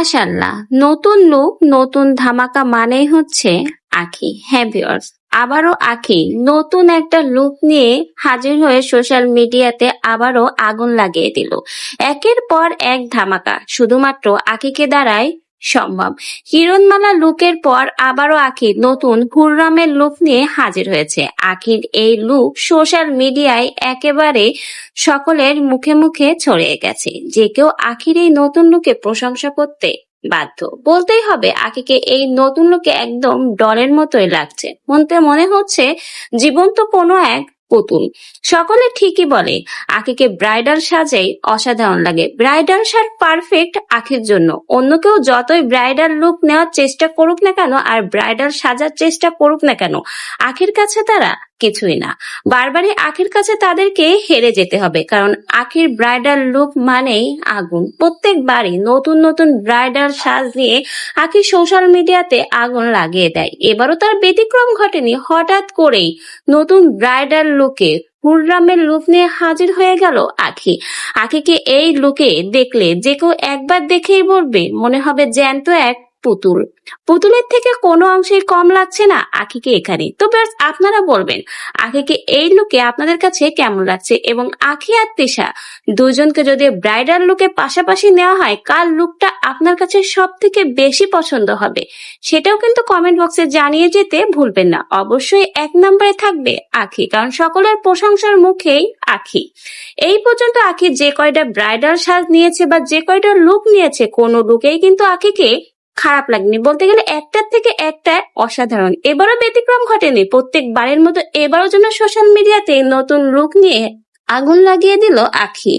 মাশাআল্লাহ, নতুন লুক, নতুন ধামাকা মানেই হচ্ছে আঁখি। হ্যাঁ ভিউয়ার্স, আবারও আঁখি নতুন একটা লুক নিয়ে হাজির হয়ে সোশ্যাল মিডিয়াতে আবারও আগুন লাগিয়ে দিল। একের পর এক ধামাকা শুধুমাত্র আঁখিকে দ্বারাই সম্ভব। কিরণমালা লুকের পর আবারও আঁখি নতুন হুররামের লুক নিয়ে হাজির হয়েছে। আঁখির এই লুক সোশ্যাল মিডিয়ায় একেবারে সকলের মুখে মুখে ছড়িয়ে গেছে। যে কেউ আঁখির এই নতুন লুকে প্রশংসা করতে বাধ্য। বলতেই হবে আঁখিকে এই নতুন লুকে একদম ডলের মতোই লাগছে। মনে হচ্ছে জীবন্ত কোনো এক পুতুল। সকলে ঠিকই বলে আঁখিকে ব্রাইডাল সাজেই অসাধারণ লাগে। ব্রাইডাল সাজ পারফেক্ট আঁখির জন্য। অন্য কেউ যতই ব্রাইডাল লুক নেওয়ার চেষ্টা করুক না কেন আর ব্রাইডাল সাজার চেষ্টা করুক না কেন, আঁখির কাছে তারা কিছুই না। বারবারই আঁখির কাছে তাদেরকে হেরে যেতে হবে, কারণ আঁখির ব্রাইডাল লুক মানেই আগুন। প্রত্যেকবারই নতুন নতুন ব্রাইডাল সাজ নিয়ে আঁখি সোশ্যাল মিডিয়াতে আগুন লাগিয়ে দেয়। এবারও তার ব্যতিক্রম ঘটেনি। হঠাৎ করেই নতুন ব্রাইডাল লুকে হুররামের লুক নিয়ে হাজির হয়ে গেল আঁখি। আঁখিকে এই লুকে দেখলে যে কেউ একবার দেখেই বলবে মনে হবে জ্যান্ত এক পুতুল। পুতুলের থেকে কোনো অংশেই কম লাগছে না আঁখিকে এখানে। তো ব্যাস আপনারা বলবেন আঁখিকে এই লুকে আপনাদের কাছে কেমন লাগছে, এবং আঁখি আর তিশা দুজনকে যদি ব্রাইডাল লুকে পাশাপাশি নেওয়া হয় কার লুকটা আপনার কাছে সব থেকে বেশি পছন্দ হবে সেটাও কিন্তু কমেন্ট বক্সে জানিয়ে যেতে ভুলবেন না। অবশ্যই এক নম্বরে থাকবে আঁখি, কারণ সকলের প্রশংসার মুখেই আঁখি। এই পর্যন্ত আঁখি যে কয়টা ব্রাইডাল সাজ নিয়েছে বা যে কয়টা লুক নিয়েছে, কোনো লুকেই কিন্তু আঁখিকে খারাপ লাগেনি। বলতে গেলে একটার থেকে একটা অসাধারণ। এবারও ব্যতিক্রম ঘটেনি। প্রত্যেকবারের মতো এবারও যেন সোশ্যাল মিডিয়াতে নতুন লুক নিয়ে আগুন লাগিয়ে দিল আঁখি।